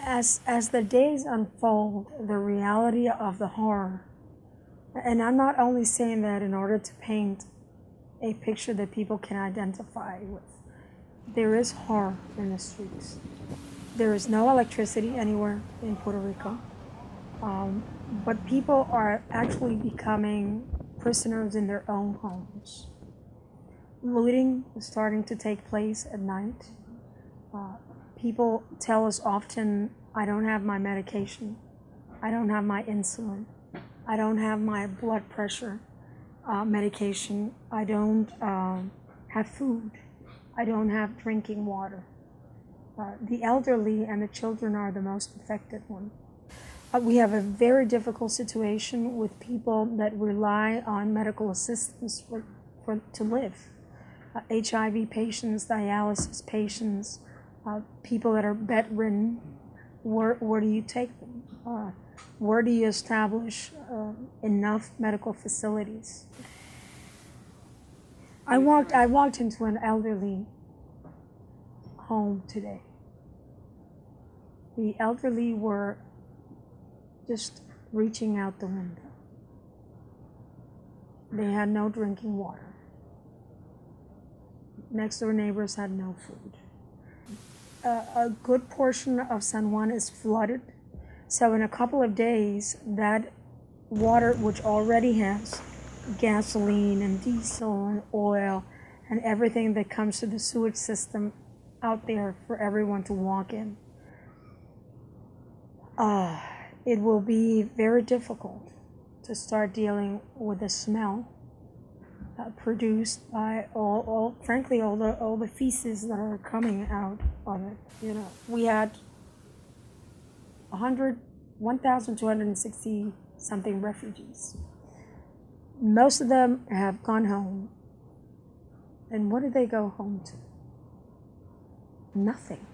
As the days unfold, the reality of the horror, and I'm not only saying that in order to paint a picture that people can identify with, there is horror in the streets. There is no electricity anywhere in Puerto Rico, but people are actually becoming prisoners in their own homes. Looting is starting to take place at night. People tell us often, I don't have my medication, I don't have my insulin, I don't have my blood pressure medication, I don't have food, I don't have drinking water. The elderly and the children are the most affected ones. We have a very difficult situation with people that rely on medical assistance to live. HIV patients, dialysis patients, people that are bedridden. Where do you take them? Where do you establish enough medical facilities? I walked into an elderly home today. The elderly were just reaching out the window. They had no drinking water. Next door neighbors had no food. A good portion of San Juan is flooded. So in a couple of days, that water, which already has gasoline and diesel and oil and everything that comes to the sewage system out there for everyone to walk in, it will be very difficult to start dealing with the smell produced by all the feces that are coming out of it. You know, we had 1,260 something refugees. Most of them have gone home. And what did they go home to? Nothing.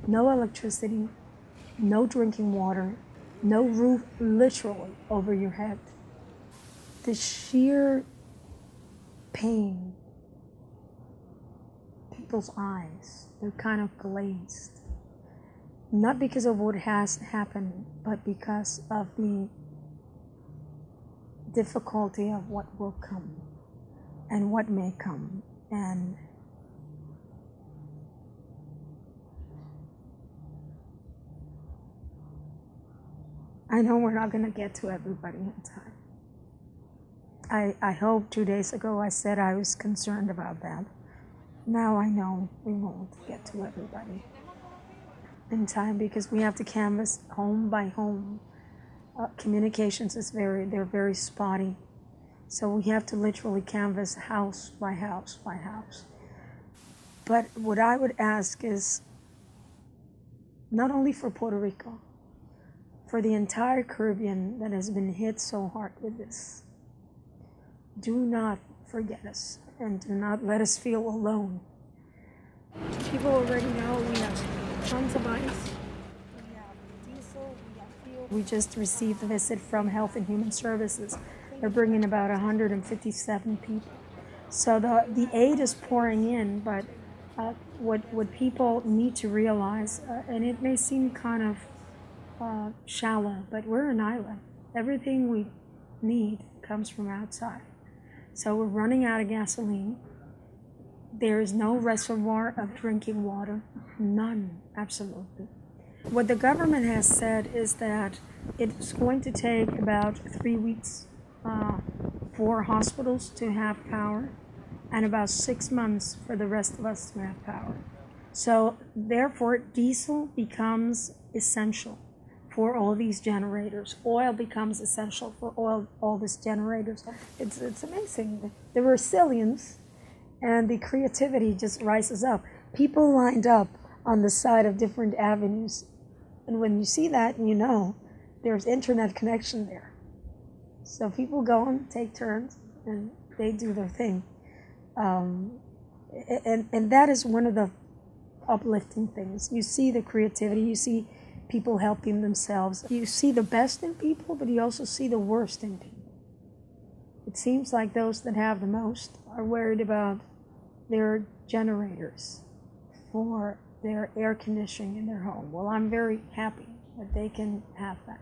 No electricity, no drinking water, no roof literally over your head. The sheer pain, people's eyes, they're kind of glazed. Not because of what has happened, but because of the difficulty of what will come and what may come. And I know we're not going to get to everybody in time. I hope 2 days ago I said I was concerned about that. Now I know we won't get to everybody in time because we have to canvass home by home. Communications they're very spotty. So we have to literally canvass house by house by house. But what I would ask is not only for Puerto Rico, for the entire Caribbean that has been hit so hard with this, do not forget us and do not let us feel alone. People already know we have tons of ice, we have diesel, we have fuel. We just received a visit from Health and Human Services. They're bringing about 157 people. So the aid is pouring in, but what people need to realize, and it may seem kind of shallow, but we're an island. Everything we need comes from outside. So we're running out of gasoline. There is no reservoir of drinking water, none, absolutely. What the government has said is that it's going to take about 3 weeks for hospitals to have power and about 6 months for the rest of us to have power. So therefore, diesel becomes essential for all these generators. Oil becomes essential for all these generators. It's amazing. The resilience and the creativity just rises up. People lined up on the side of different avenues. And when you see that, you know there's internet connection there. So people go and take turns and they do their thing. And that is one of the uplifting things. You see the creativity, you see people helping themselves. You see the best in people, but you also see the worst in people. It seems like those that have the most are worried about their generators for their air conditioning in their home. Well, I'm very happy that they can have that.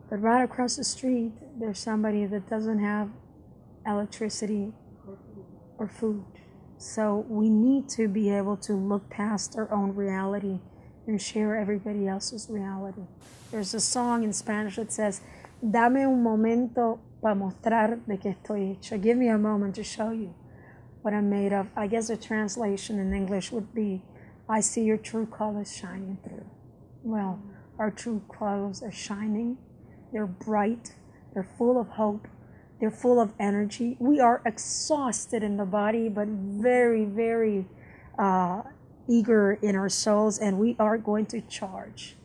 But right across the street, there's somebody that doesn't have electricity or food. So we need to be able to look past our own reality and share everybody else's reality. There's a song in Spanish that says, Dame un momento para mostrar de qué estoy hecha. Give me a moment to show you what I'm made of. I guess the translation in English would be, I see your true colors shining through. Well, our true colors are shining. They're bright. They're full of hope. They're full of energy. We are exhausted in the body, but very, very eager in our souls, and we are going to charge.